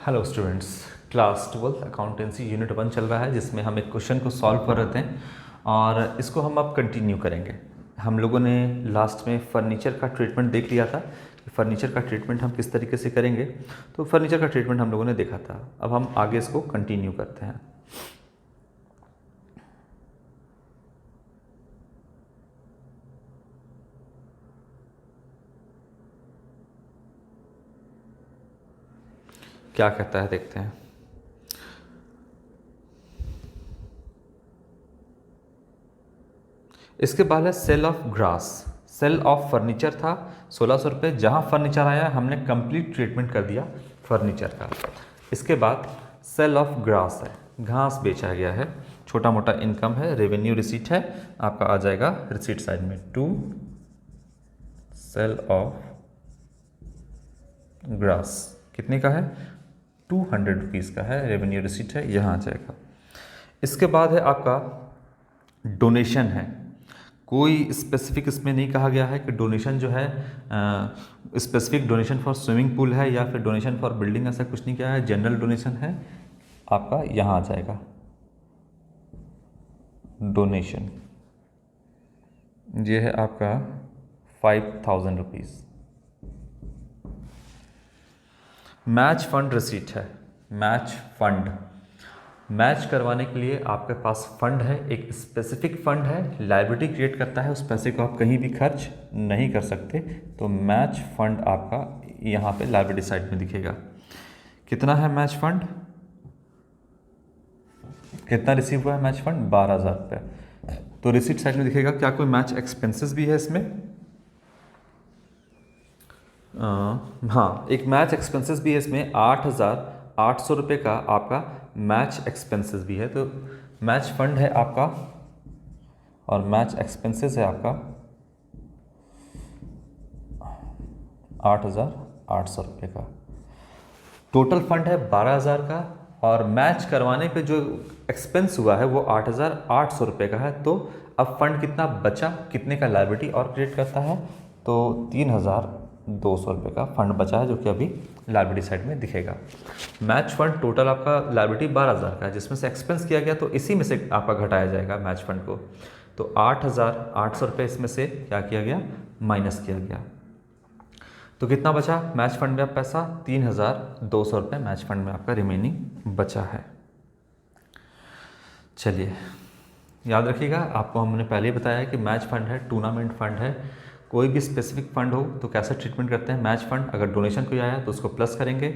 Hello students, class 12 accountancy unit 1 चल रहा है जिसमें हम एक क्वेश्चन को सॉल्व कर रहे थे और इसको हम अब कंटिन्यू करेंगे। हम लोगों ने लास्ट में फर्नीचर का ट्रीटमेंट देख लिया था कि फर्नीचर का ट्रीटमेंट हम किस तरीके से करेंगे। तो फर्नीचर का ट्रीटमेंट हम लोगों ने देखा था। अब हम आगे इसको कंटिन्यू करते हैं। क्या कहता है देखते हैं। इसके बाद है sale of grass. Sale of furniture था 1600 रुपये। जहाँ फर्नीचर आया हमने कंप्लीट ट्रीटमेंट कर दिया फर्नीचर का। इसके बाद सेल ऑफ ग्रास है, घास बेचा गया है, छोटा मोटा इनकम है, रेवेन्यू रिसीट है, आपका आ जाएगा रिसीट साइड में टू सेल ऑफ ग्रास। कितने का है? 200 रुपीज़ का है, रेवेन्यू रिसीट है, यहाँ आ जाएगा। इसके बाद है आपका डोनेशन है। कोई स्पेसिफिक इसमें नहीं कहा गया है कि डोनेशन जो है specific donation for swimming pool है या फिर डोनेशन फॉर बिल्डिंग, ऐसा कुछ नहीं किया है। जनरल डोनेशन है, आपका यहाँ आ जाएगा डोनेशन। ये है आपका 5000 रुपीज़। मैच फंड रिसीट है। मैच फंड, मैच करवाने के लिए आपके पास फंड है, एक स्पेसिफिक फंड है, लायबिलिटी क्रिएट करता है, उस पैसे को आप कहीं भी खर्च नहीं कर सकते। तो मैच फंड आपका यहाँ पे लायबिलिटी साइड में दिखेगा। कितना है मैच फंड? कितना रिसीव हुआ है मैच फंड? 12000 रुपये। तो रिसीट साइड में दिखेगा। क्या कोई मैच एक्सपेंसेस भी है इसमें? हाँ, एक मैच एक्सपेंसेस भी है इसमें। 8800 रुपये का आपका मैच एक्सपेंसेस भी है। तो मैच फंड है आपका और मैच एक्सपेंसेस है आपका 8800 रुपये का। टोटल फंड है 12000 का और मैच करवाने पे जो एक्सपेंस हुआ है वो 8800 रुपये का है। तो अब फंड कितना बचा, कितने का लायबिलिटी और क्रिएट करता है? तो 3200 रुपये का फंड बचा है, जो कि अभी लायबिलिटी साइड में दिखेगा। मैच फंड टोटल आपका लायबिलिटी 12000 का है, जिसमें से एक्सपेंस किया गया तो इसी में से आपका घटाया जाएगा मैच फंड को। तो 8800 रुपये इसमें से क्या किया गया? माइनस किया गया। तो कितना बचा मैच फंड में? आप पैसा 3200 रुपये मैच फंड में आपका रिमेनिंग बचा है। चलिए, याद रखिएगा, आपको हमने पहले ही बताया है कि मैच फंड है, टूर्नामेंट फंड है। कोई भी स्पेसिफिक फंड हो तो कैसे ट्रीटमेंट करते हैं? मैच फंड, अगर डोनेशन कोई आया तो उसको प्लस करेंगे,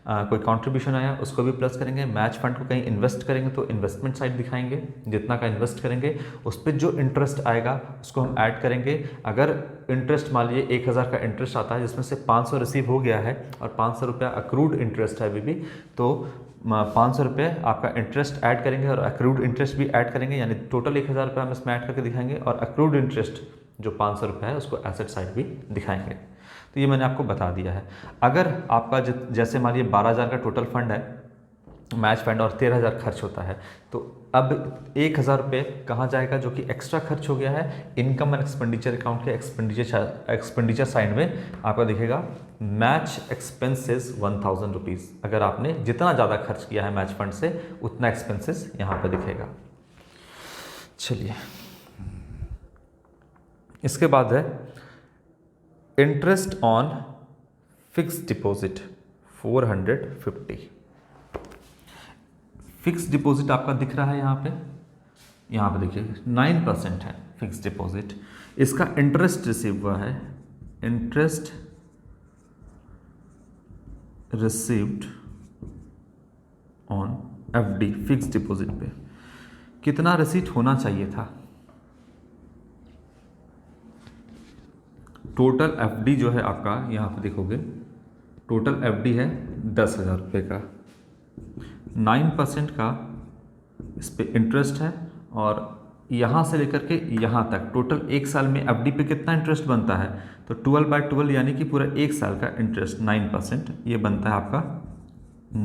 कोई कंट्रीब्यूशन आया उसको भी प्लस करेंगे। मैच फंड को कहीं इन्वेस्ट करेंगे तो इन्वेस्टमेंट साइड दिखाएंगे, जितना का इन्वेस्ट करेंगे उस पर जो इंटरेस्ट आएगा उसको हम ऐड करेंगे। अगर इंटरेस्ट मान लीजिए 1000 का इंटरेस्ट आता है, जिसमें से 500 रिसीव हो गया है और 500 रुपया अक्रूड इंटरेस्ट है अभी भी, तो 500 रुपये आपका इंटरेस्ट ऐड करेंगे और अक्रूड इंटरेस्ट भी ऐड करेंगे, यानी टोटल 1000 रुपये हम इसमें ऐड करके दिखाएंगे और अक्रूड इंटरेस्ट जो 500 रुपये है उसको एसेट साइड भी दिखाएंगे। तो ये मैंने आपको बता दिया है। अगर आपका जैसे मान लीजिए 12000 का टोटल फंड है मैच फंड और 13000 खर्च होता है, तो अब 1000 रुपये कहाँ जाएगा जो कि एक्स्ट्रा खर्च हो गया है? इनकम एंड एक्सपेंडिचर अकाउंट के एक्सपेंडिचर साइड में आपका दिखेगा मैच एक्सपेंसेस 1000 रुपीज़। अगर आपने जितना ज़्यादा खर्च किया है मैच फंड से उतना एक्सपेंसेस यहाँ पर दिखेगा। चलिए, इसके बाद है interest on fix deposit 450। Fix deposit आपका दिख रहा है यहाँ पे देखिए 9% है फिक्स डिपॉजिट। इसका इंटरेस्ट रिसीव हुआ है, interest received on FD fix deposit पे कितना रिसीट होना चाहिए था? टोटल एफडी जो है आपका यहाँ पे देखोगे, टोटल एफडी है 10,000 रुपये का। 9% का इस पे इंटरेस्ट है और यहाँ से लेकर के यहाँ तक टोटल एक साल में एफडी पे कितना इंटरेस्ट बनता है? तो 12/12 यानी कि पूरा एक साल का इंटरेस्ट 9%, ये बनता है आपका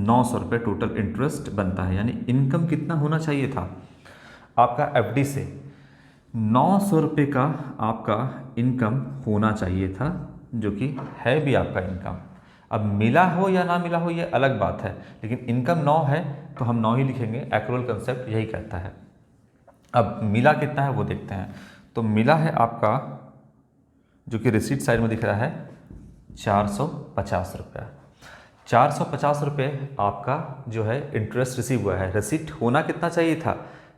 900 रुपये टोटल इंटरेस्ट बनता है। यानी इनकम कितना होना चाहिए था आपका एफडी से? 900 रुपये का आपका इनकम होना चाहिए था, जो कि है भी आपका इनकम। अब मिला हो या ना मिला हो ये अलग बात है, लेकिन इनकम 9 है तो हम 9 ही लिखेंगे, एक्रूअल कंसेप्ट यही कहता है। अब मिला कितना है वो देखते हैं। तो मिला है आपका, जो कि रिसीट साइड में दिख रहा है, 450 रुपया। 450 रुपये आपका जो है इंटरेस्ट रिसीव हुआ है। रिसीट होना कितना चाहिए था,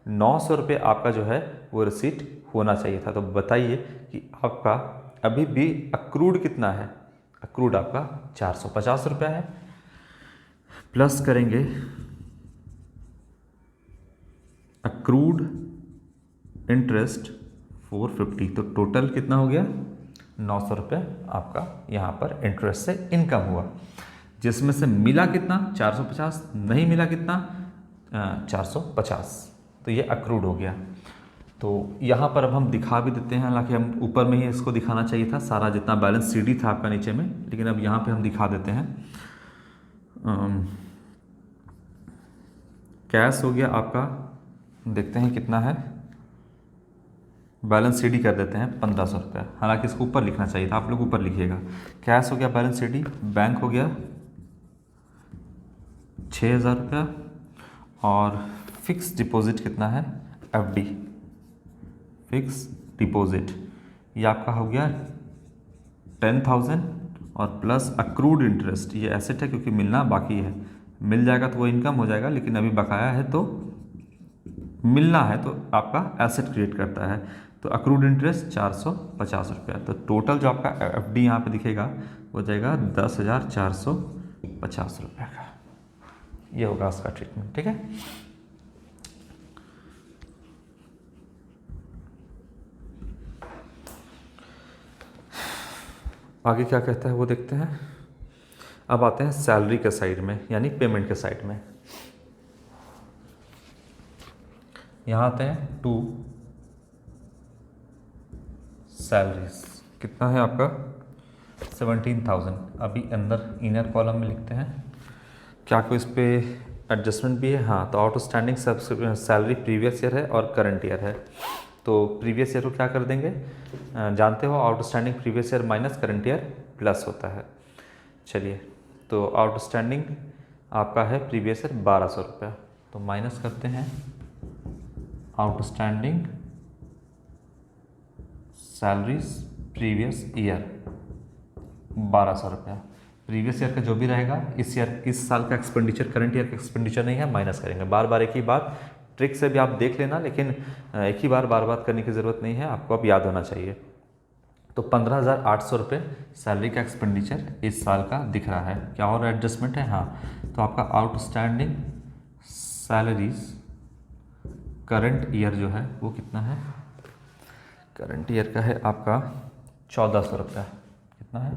900 रुपये आपका जो है वो रिसीट होना चाहिए था। तो बताइए कि आपका अभी भी अक्रूड कितना है, अक्रूड आपका 450 रुपया है। प्लस करेंगे अक्रूड इंटरेस्ट 450, तो टोटल कितना हो गया, 900 रुपये आपका यहाँ पर इंटरेस्ट से इनकम हुआ, जिसमें से मिला कितना 450, नहीं मिला कितना 450, तो ये अक्रूड हो गया। तो यहाँ पर अब हम दिखा भी देते हैं, हालांकि हम ऊपर में ही इसको दिखाना चाहिए था सारा जितना बैलेंस सीडी था आपका नीचे में, लेकिन अब यहाँ पे हम दिखा देते हैं। कैश हो गया आपका, देखते हैं कितना है, बैलेंस सीडी कर देते हैं 1500 रुपया, हालांकि इसको ऊपर लिखना चाहिए था, आप लोग ऊपर लिखिएगा। कैश हो गया बैलेंस सीडी, बैंक हो गया 6000 रुपया, और फिक्स डिपॉजिट कितना है, एफडी फिक्स डिपॉजिट, ये आपका हो गया 10,000, और प्लस अक्रूड इंटरेस्ट, ये एसेट है क्योंकि मिलना बाकी है, मिल जाएगा तो वो इनकम हो जाएगा, लेकिन अभी बकाया है तो मिलना है तो आपका एसेट क्रिएट करता है। तो अक्रूड इंटरेस्ट 450 रुपया, तो टोटल जो आपका एफडी यहाँ पे दिखेगा वो जाएगा 10,450 रुपये का, ये होगा उसका ट्रीटमेंट। ठीक है, आगे क्या कहता है वो देखते हैं। अब आते हैं सैलरी के साइड में, यानी पेमेंट के साइड में। यहाँ आते हैं टू सैलरीज, कितना है आपका 17,000। अभी अंदर इनर कॉलम में लिखते हैं, क्या कोई इस पर एडजस्टमेंट भी है, हाँ। तो आउटस्टैंडिंग सैलरी प्रीवियस ईयर है और करंट ईयर है, तो प्रीवियस ईयर को क्या कर देंगे, जानते हो outstanding previous year minus current year plus होता है। चलिए, तो आउटस्टैंडिंग आपका है प्रीवियस ईयर 1200 रुपया, तो माइनस करते हैं आउटस्टैंडिंग सैलरीज प्रीवियस ईयर 1200 रुपया। प्रीवियस ईयर का जो भी रहेगा, इस साल का एक्सपेंडिचर करंट ईयर का एक्सपेंडिचर नहीं है, माइनस करेंगे। बार बार एक ही बात, ट्रिक से भी आप देख लेना, लेकिन एक ही बार बार करने की ज़रूरत नहीं है, आपको अब याद होना चाहिए। तो 15,800 रुपये सैलरी का एक्सपेंडिचर इस साल का दिख रहा है। क्या और एडजस्टमेंट है, हाँ। तो आपका आउटस्टैंडिंग सैलरीज करंट ईयर जो है वो कितना है, करंट ईयर का है आपका 1400 रुपया, कितना है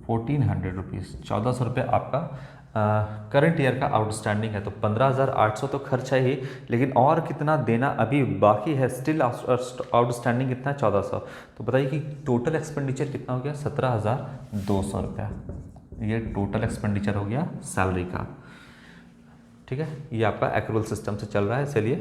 1400 रुपीज़, 1400 रुपये आपका करंट ईयर का आउटस्टैंडिंग है। तो 15,800 तो खर्च है ही, लेकिन और कितना देना अभी बाकी है, स्टिल आउटस्टैंडिंग कितना है 1400। तो बताइए कि टोटल एक्सपेंडिचर कितना हो गया, 17,200 रुपया, ये टोटल एक्सपेंडिचर हो गया सैलरी का। ठीक है, ये आपका एक्रूअल सिस्टम से चल रहा है, इसलिए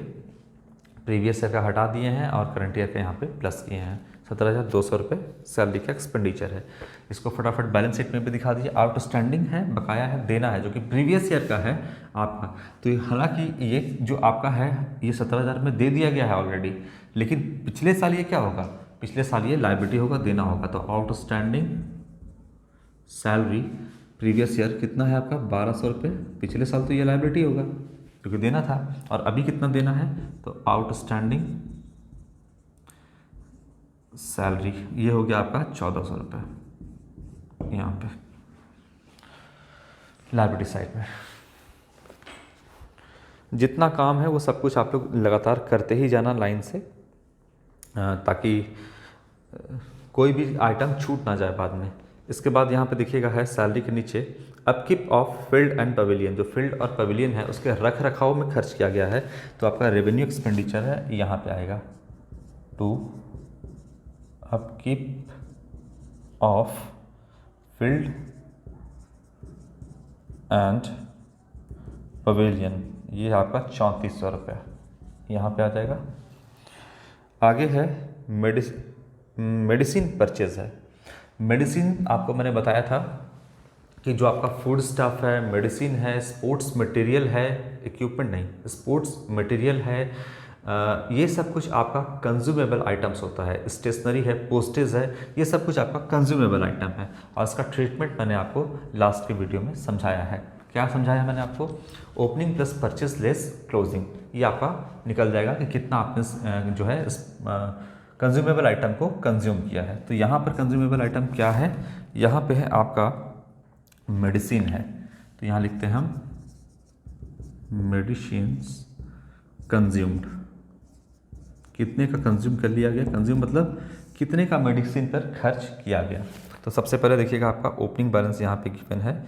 प्रीवियस ईयर का हटा दिए हैं और करंट ईयर के यहाँ पे प्लस किए हैं। 17,200 रुपये सैलरी का एक्सपेंडिचर है। इसको फटाफट बैलेंस शीट में भी दिखा दीजिए। आउटस्टैंडिंग है, बकाया है, देना है, जो कि प्रीवियस ईयर का है आपका। तो हालांकि ये जो आपका है ये 17,000 में दे दिया गया है ऑलरेडी, लेकिन पिछले साल ये क्या होगा, पिछले साल ये लायबिलिटी होगा, देना होगा। तो आउटस्टैंडिंग सैलरी प्रीवियस ईयर कितना है आपका 1200 रुपये, पिछले साल तो ये लायबिलिटी होगा क्योंकि देना था, और अभी कितना देना है, तो आउटस्टैंडिंग सैलरी ये हो गया आपका 1400 रुपये यहाँ पे लायबिलिटी साइड में। जितना काम है वो सब कुछ आप लोग लगातार करते ही जाना लाइन से, ताकि कोई भी आइटम छूट ना जाए बाद में। इसके बाद यहाँ पे देखिएगा है सैलरी के नीचे upkeep of field and pavilion, जो फील्ड और पवेलियन है उसके रख रखाव में खर्च किया गया है। तो आपका रेवेन्यू एक्सपेंडिचर है, यहाँ पे आएगा to upkeep of field and pavilion, ये आपका 3400 रुपया यहाँ पे आ जाएगा। आगे है मेडिसिन परचेज है। मेडिसिन आपको मैंने बताया था कि जो आपका फूड स्टफ है, मेडिसिन है, स्पोर्ट्स मटेरियल है, इक्विपमेंट नहीं, स्पोर्ट्स मटेरियल है, ये सब कुछ आपका कंज्यूमेबल आइटम्स होता है। स्टेशनरी है, पोस्टेज है, ये सब कुछ आपका कंज्यूमेबल आइटम है। और इसका ट्रीटमेंट मैंने आपको लास्ट के वीडियो में समझाया है। क्या समझाया मैंने आपको? Opening plus purchase less closing, ये आपका निकल जाएगा कि कितना आपने जो है कंज्यूमेबल आइटम को कंज्यूम किया है। तो यहाँ पर कंज्यूमेबल आइटम क्या है? यहाँ पे है आपका मेडिसिन है, तो यहाँ लिखते हैं हम मेडिसिन्स कंज्यूम्ड। कितने का कंज्यूम कर लिया गया? कंज्यूम मतलब कितने का मेडिसिन पर खर्च किया गया। तो सबसे पहले देखिएगा आपका ओपनिंग बैलेंस यहाँ पे गिवन है।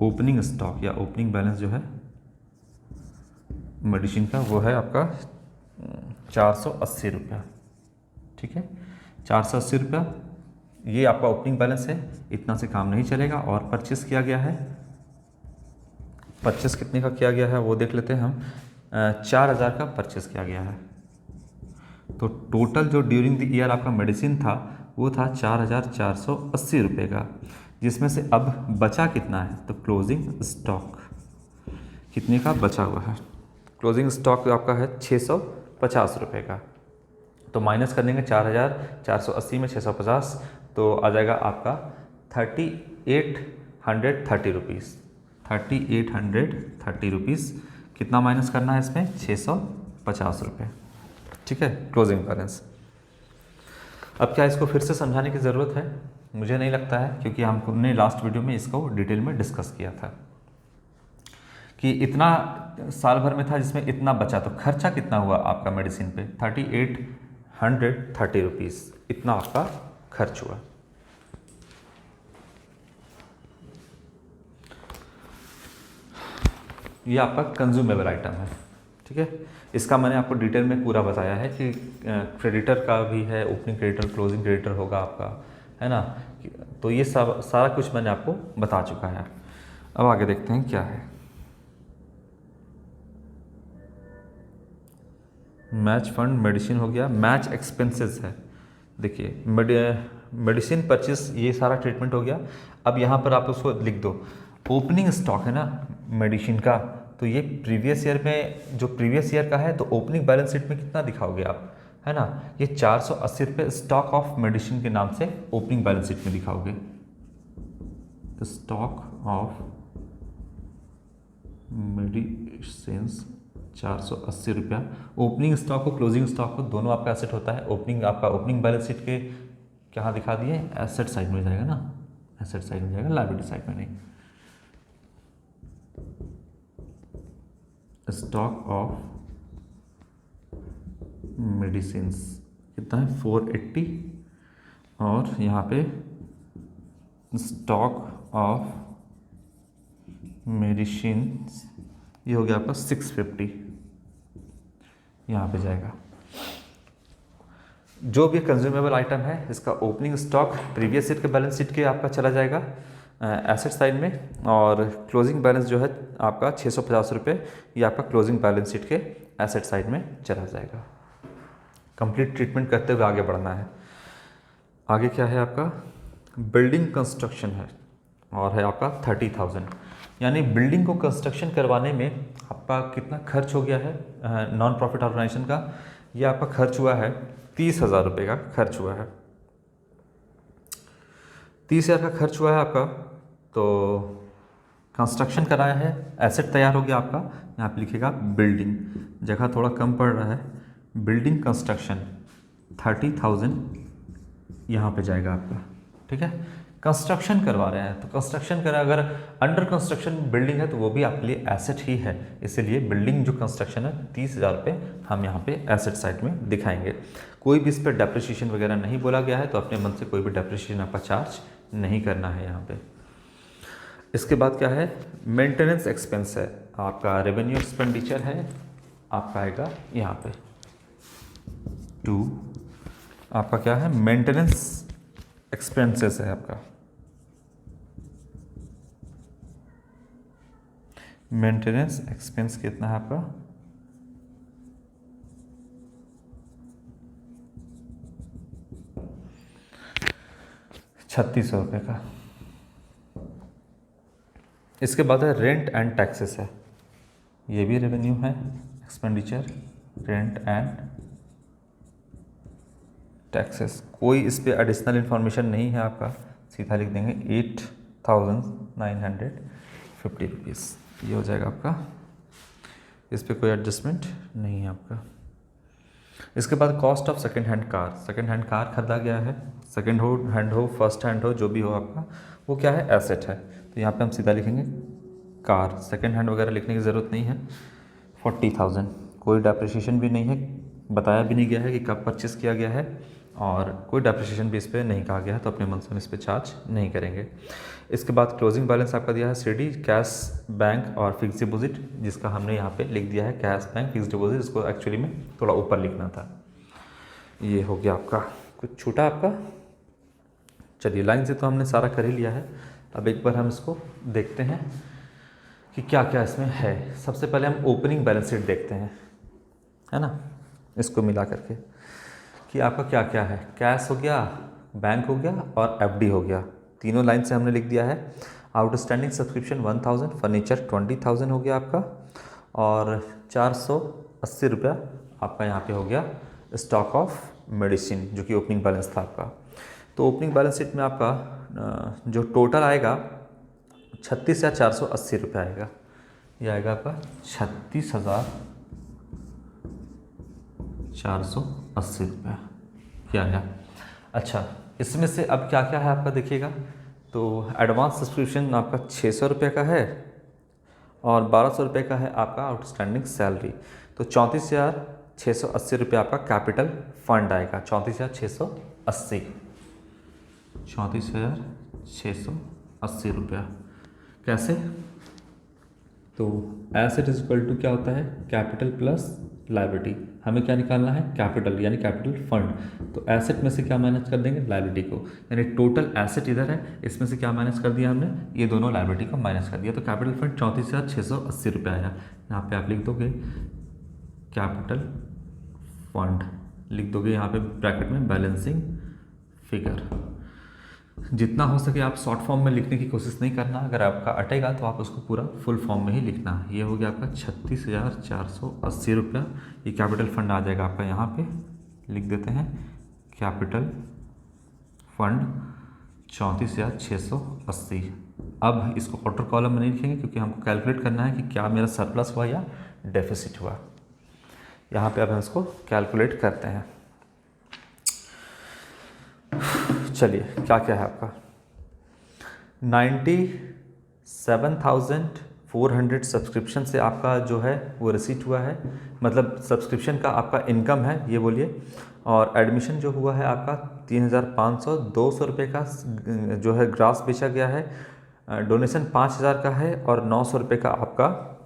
ओपनिंग स्टॉक या ओपनिंग बैलेंस जो है मेडिसिन का वो है आपका 480 रुपया। ठीक है, 480 रुपया ये आपका ओपनिंग बैलेंस है। इतना से काम नहीं चलेगा। और परचेस किया गया है, परचेस कितने का किया गया है वो देख लेते हैं हम। 4000 का परचेस किया गया है। तो टोटल जो ड्यूरिंग द ईयर आपका मेडिसिन था वो था 4480 रुपये का, जिसमें से अब बचा कितना है? तो क्लोजिंग स्टॉक कितने का बचा हुआ है? क्लोजिंग स्टॉक आपका है 650 रुपये का। तो माइनस कर देंगे 4480 में 650, तो आ जाएगा आपका 3830 रुपीज़। 3830 रुपीज़ कितना माइनस करना है इसमें? 650 रुपये। ठीक है, क्लोजिंग बैलेंस। अब क्या इसको फिर से समझाने की ज़रूरत है? मुझे नहीं लगता है, क्योंकि हमने लास्ट वीडियो में इसको डिटेल में डिस्कस किया था कि इतना साल भर में था जिसमें इतना बचा। तो खर्चा कितना हुआ आपका मेडिसिन पे? 3830 रुपीज़ इतना आपका खर्च हुआ। ये आपका कंज्यूमेबल आइटम है। ठीक है, इसका मैंने आपको डिटेल में पूरा बताया है कि क्रेडिटर का भी है, ओपनिंग क्रेडिटर, क्लोजिंग क्रेडिटर होगा आपका, है ना। तो ये सब सारा कुछ मैंने आपको बता चुका है। अब आगे देखते हैं क्या है। मैच फंड मेडिसिन हो गया। मैच एक्सपेंसेस है, देखिए मेडिसिन परचेस, ये सारा ट्रीटमेंट हो गया। अब यहाँ पर आप उसको लिख दो ओपनिंग स्टॉक है ना मेडिसिन का, तो ये प्रीवियस ईयर में, जो प्रीवियस ईयर का है, तो ओपनिंग बैलेंस शीट में कितना दिखाओगे आप, है ना। ये 480 रुपये स्टॉक ऑफ मेडिसिन के नाम से ओपनिंग बैलेंस शीट में दिखाओगे। स्टॉक ऑफ मेडिसिन 480 रुपया। ओपनिंग स्टॉक को क्लोजिंग स्टॉक को दोनों आपका एसेट होता है। ओपनिंग आपका ओपनिंग बैलेंस शीट के कहाँ दिखा दिए? एसेट साइड में जाएगा ना, एसेट साइड में जाएगा, लायबिलिटी साइड में नहीं। स्टॉक ऑफ मेडिसिन्स कितना है? 480। और यहाँ पे स्टॉक ऑफ मेडिसिन्स ये हो गया आपका 650, यहाँ पे जाएगा। जो भी कंज्यूमेबल आइटम है इसका ओपनिंग स्टॉक प्रीवियस ईयर के बैलेंस शीट के आपका चला जाएगा एसेट साइड में, और क्लोजिंग बैलेंस जो है आपका 650 रुपये, ये आपका क्लोजिंग बैलेंस शीट के एसेट साइड में चला जाएगा। कंप्लीट ट्रीटमेंट करते हुए आगे बढ़ना है। आगे क्या है आपका? बिल्डिंग कंस्ट्रक्शन है, और है आपका 30,000। यानी बिल्डिंग को कंस्ट्रक्शन करवाने में आपका कितना खर्च हो गया है नॉन प्रॉफिट ऑर्गेनाइजेशन का? ये आपका खर्च हुआ है 30,000 रुपये का खर्च हुआ है। 30,000 का खर्च हुआ है आपका। तो कंस्ट्रक्शन कराया है, एसेट तैयार हो गया आपका। यहाँ पे लिखेगा बिल्डिंग, जगह थोड़ा कम पड़ रहा है। बिल्डिंग कंस्ट्रक्शन 30,000 यहाँ पे जाएगा आपका। ठीक है, कंस्ट्रक्शन करवा रहे हैं तो कंस्ट्रक्शन करा, अगर अंडर कंस्ट्रक्शन बिल्डिंग है तो वो भी आपके लिए एसेट ही है। इसीलिए बिल्डिंग जो कंस्ट्रक्शन है 30,000 रुपये हम यहाँ पे एसेट साइड में दिखाएंगे। कोई भी इस पर डेप्रिसिएशन वगैरह नहीं बोला गया है, तो अपने मन से कोई भी डेप्रिसिएशन आपका चार्ज नहीं करना है यहाँ पे। इसके बाद क्या है? मेंटेनेंस एक्सपेंस है आपका, रेवेन्यू एक्सपेंडिचर है आपका, आएगा यहाँ पे 2। आपका क्या है? मेंटेनेंस एक्सपेंसेस है आपका। मेंटेनेंस एक्सपेंस कितना है आपका? 3600 रुपये का। इसके बाद है रेंट एंड टैक्सेस है, ये भी रेवेन्यू है, एक्सपेंडिचर रेंट एंड टैक्सेस। कोई इस पर एडिशनल इन्फॉर्मेशन नहीं है आपका, सीधा लिख देंगे 8,950 रुपीज़, ये हो जाएगा आपका, इस पर कोई एडजस्टमेंट नहीं है आपका। इसके बाद cost of second hand car, second hand car खरीदा गया है, सेकेंड हैंड हो फर्स्ट हैंड हो जो भी हो आपका, वो क्या है, एसेट है। तो यहाँ पे हम सीधा लिखेंगे कार, सेकेंड हैंड वगैरह लिखने की ज़रूरत नहीं है। 40,000, कोई डेप्रिसिएशन भी नहीं है, बताया भी नहीं गया है कि कब परचेस किया गया है, और कोई डेप्रिसिएशन भी इस पर नहीं कहा गया है, तो अपने मन से हम इस पर चार्ज नहीं करेंगे। इसके बाद क्लोजिंग बैलेंस आपका दिया है सीडी, कैश, बैंक और फिक्स डिपॉजिट, जिसका हमने यहाँ पे लिख दिया है कैश, बैंक, फिक्स डिपॉजिट, इसको एक्चुअली में थोड़ा ऊपर लिखना था। ये हो गया आपका, कुछ छूटा आपका। चलिए, लाइन से तो हमने सारा कर ही लिया है, अब एक बार हम इसको देखते हैं कि क्या क्या इसमें है। सबसे पहले हम ओपनिंग बैलेंस शीट देखते हैं, है ना, इसको मिला करके कि आपका क्या क्या है। कैश हो गया, बैंक हो गया और एफडी हो गया, तीनों लाइन से हमने लिख दिया है। आउटस्टैंडिंग सब्सक्रिप्शन 1000, फर्नीचर 20,000 हो गया आपका, और 480 रुपया आपका यहाँ पे हो गया स्टॉक ऑफ मेडिसिन, जो कि ओपनिंग बैलेंस था आपका। तो ओपनिंग बैलेंस शीट में आपका जो टोटल आएगा 36,480 रुपये आएगा, ये आएगा आपका 36,480 रुपये, क्या है। अच्छा, इसमें से अब क्या क्या है आपका देखिएगा, तो एडवांस सब्सक्रिप्शन आपका 600 रुपये का है, और 1200 रुपये का है आपका आउटस्टैंडिंग सैलरी। तो 34,680 रुपये आपका कैपिटल फंड आएगा, 34,680, 34,680 रुपया। कैसे, तो एसेट इज इक्वल टू क्या होता है, कैपिटल प्लस लायबिलिटी। हमें क्या निकालना है, कैपिटल यानी कैपिटल फंड। तो एसेट में से क्या माइनस कर देंगे, लायबिलिटी को, यानी टोटल एसेट इधर है, इसमें से क्या माइनस कर दिया हमने, ये दोनों लायबिलिटी को माइनस कर दिया। तो कैपिटल फंड 34,680 रुपये आया। यहाँ पे आप लिख दोगे कैपिटल फंड, लिख दोगे यहाँ पे ब्रैकेट में बैलेंसिंग फिगर। जितना हो सके आप शॉर्ट फॉर्म में लिखने की कोशिश नहीं करना, अगर आपका अटेगा तो आप उसको पूरा फुल फॉर्म में ही लिखना। ये हो गया आपका 36,480 रुपया, ये कैपिटल फंड आ जाएगा आपका, यहाँ पे लिख देते हैं कैपिटल फंड 34,680। अब इसको क्वार्टर कॉलम में नहीं लिखेंगे, क्योंकि हमको कैलकुलेट करना है कि क्या मेरा सरप्लस हुआ या डेफिसिट हुआ। यहाँ पे अब हम इसको कैलकुलेट करते हैं। चलिए, क्या क्या है आपका, 97,400 सब्सक्रिप्शन से आपका जो है वो रिसीट हुआ है, मतलब सब्सक्रिप्शन का आपका इनकम है ये बोलिए। और एडमिशन जो हुआ है आपका 3,500, 200 रुपये का जो है ग्रास बेचा गया है। डोनेशन 5,000 का है, और 900 रुपये का आपका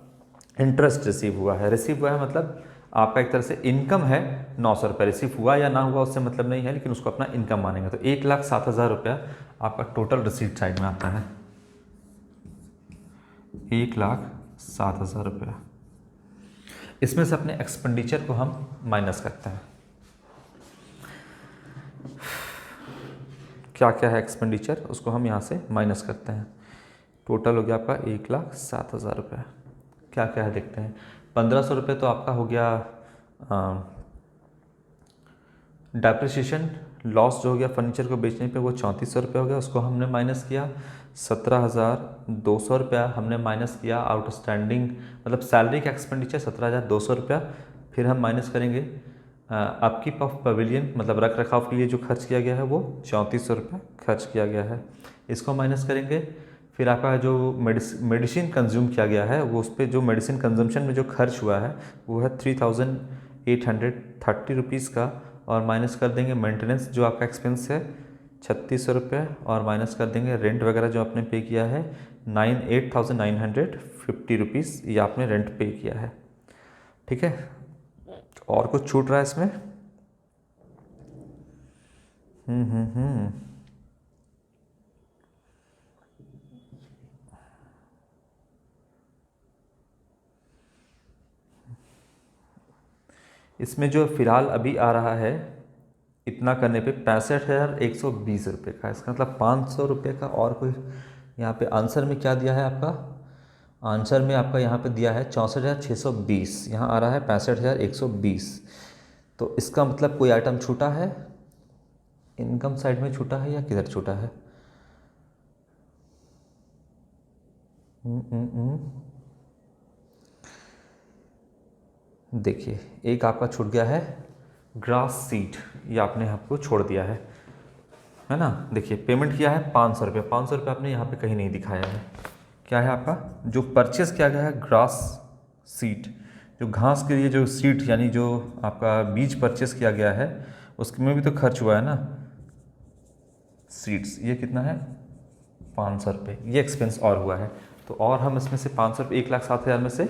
इंटरेस्ट रिसीव हुआ है। रिसीव हुआ है मतलब आपका एक तरह से इनकम है 900 रुपये, रिसीव हुआ या ना हुआ उससे मतलब नहीं है, लेकिन उसको अपना इनकम मानेंगे। तो 1,07,000 रुपया आपका टोटल रिसीट साइड में आता है, 1,07,000 रुपया। इसमें से अपने एक्सपेंडिचर को हम माइनस करते हैं। क्या क्या है एक्सपेंडिचर, उसको हम यहाँ से माइनस करते हैं। टोटल हो गया आपका 1,07,000 रुपया। क्या क्या है देखते हैं। 1,500 रुपये तो आपका हो गया डेप्रिसिएशन, लॉस जो हो गया फर्नीचर को बेचने पे, वो 3,400 रुपये हो गया, उसको हमने माइनस किया। 17,200 रुपया हमने माइनस किया आउटस्टैंडिंग, मतलब सैलरी का एक्सपेंडिचर 17,200 रुपया। फिर हम माइनस करेंगे अपकीप ऑफ पवेलियन, मतलब रख रखाव के लिए जो खर्च किया गया है वो 3,400 रुपया खर्च किया गया है, इसको माइनस करेंगे। फिर आपका जो मेडिसिन कंज्यूम किया गया है, वो उस पर जो मेडिसिन कंजम्पशन में जो खर्च हुआ है वो है 3,830 रुपीज़ का, और माइनस कर देंगे मेंटेनेंस जो आपका एक्सपेंस है 3,600 रुपये, और माइनस कर देंगे रेंट वगैरह जो आपने पे किया है 8,950 रुपीज़, ये आपने रेंट पे किया है। ठीक है, और कुछ छूट रहा है इसमें? इसमें जो फ़िलहाल अभी आ रहा है इतना करने पे 65,120 रुपये का, इसका मतलब 500 रुपये का। और कोई यहाँ पे आंसर में क्या दिया है आपका, आंसर में आपका यहाँ पे दिया है 64,620, यहाँ आ रहा है 65,120। तो इसका मतलब कोई आइटम छूटा है, इनकम साइड में छूटा है या किधर छूटा है? देखिए, एक आपका छूट गया है ग्रास सीड, ये आपने आपको छोड़ दिया है ना। देखिए, पेमेंट किया है 500 रुपये, 500 रुपये आपने यहाँ पे कहीं नहीं दिखाया है। क्या है आपका जो परचेस किया गया है ग्रास सीड, जो घास के लिए जो सीड यानी जो आपका बीज परचेस किया गया है उसमें भी तो खर्च हुआ है ना सीड्स, ये कितना है 500 रुपये, ये एक्सपेंस और हुआ है। तो और हम इसमें से 500 रुपये, 1,07,000 में से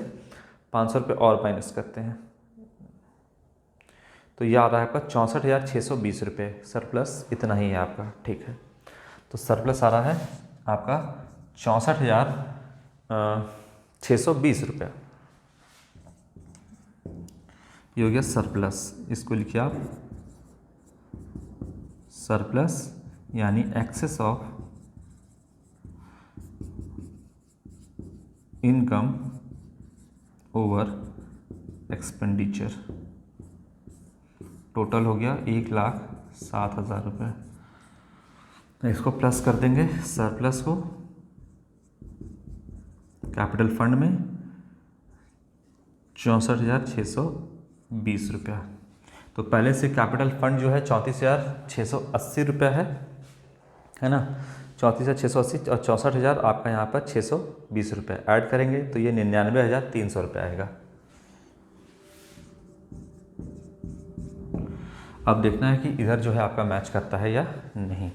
500 रुपये और माइनस करते हैं, तो ये आ रहा है आपका 64,620 रुपये। सरप्लस इतना ही है आपका, ठीक है। तो सरप्लस आ रहा है आपका 64,620 रुपये, ये हो गया सरप्लस। इसको लिखिए आप सरप्लस यानी excess of income over expenditure, total हो गया 1,07,000 रुपये। इसको प्लस कर देंगे सरप्लस को कैपिटल फंड में 64,620 रुपया। तो पहले से कैपिटल फंड जो है 34,680 रुपया है ना, 34,680 और 64,000 आपका यहाँ पर 620 रुपये ऐड करेंगे तो ये 99,300 रुपये आएगा। अब देखना है कि इधर जो है आपका मैच करता है या नहीं।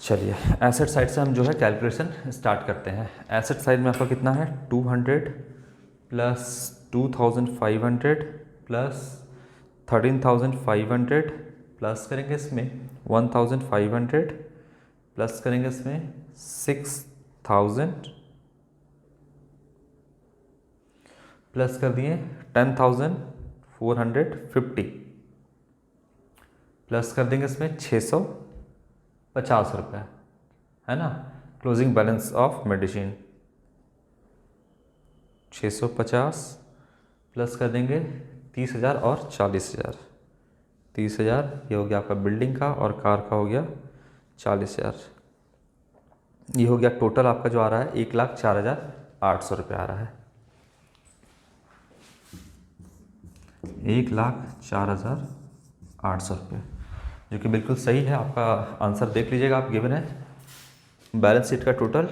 चलिए एसेट साइड से हम जो है कैलकुलेशन स्टार्ट करते हैं। एसेट साइड में आपका कितना है 200 प्लस 2,500 प्लस 13,500 प्लस करेंगे इसमें 1,500 प्लस करेंगे इसमें 6,000 प्लस कर दिए 10,450 प्लस कर देंगे इसमें 650 रुपये, है ना। Closing balance of medicine 650 plus कर देंगे 30,000 और 40,000, 30,000 ये हो गया आपका बिल्डिंग का और कार का हो गया 40,000, ये हो गया टोटल आपका जो आ रहा है 1,04,800 रुपये आ रहा है, 1,04,800 रुपये, जो कि बिल्कुल सही है। आपका आंसर देख लीजिएगा आप, गिवन है बैलेंस शीट का टोटल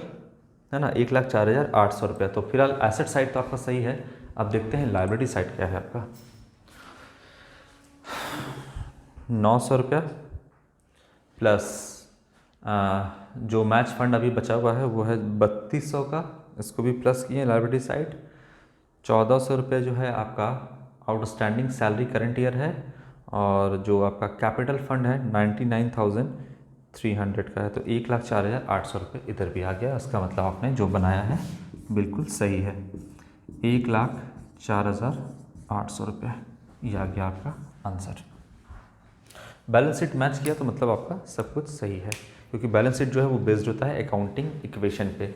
है ना 1,04,800 रुपये। तो फिलहाल एसेट साइड तो आपका सही है। अब देखते हैं लाइबिलिटी साइड क्या है आपका। 900 रुपया प्लस जो मैच फंड अभी बचा हुआ है वो है 3,200 का, इसको भी प्लस किए लाइबिलिटी साइड। 1,400 रुपये जो है आपका आउटस्टैंडिंग सैलरी करंट ईयर है, और जो आपका कैपिटल फंड है 99,300 का है। तो 1,04,800 रुपये इधर भी आ गया। इसका मतलब आपने जो बनाया है बिल्कुल सही है, 1,04,800 रुपये ये आ गया आपका आंसर। बैलेंस शीट मैच किया तो मतलब आपका सब कुछ सही है, क्योंकि बैलेंस शीट जो है वो बेस्ड होता है अकाउंटिंग इक्वेशन पे,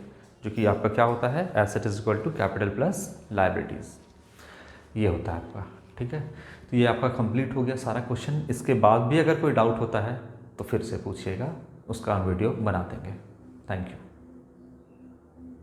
जो कि आपका क्या होता है asset is equal to capital plus liabilities, ये होता है आपका, ठीक है। तो ये आपका कंप्लीट हो गया सारा क्वेश्चन। इसके बाद भी अगर कोई डाउट होता है तो फिर से पूछिएगा, उसका हम वीडियो बना देंगे। Thank you.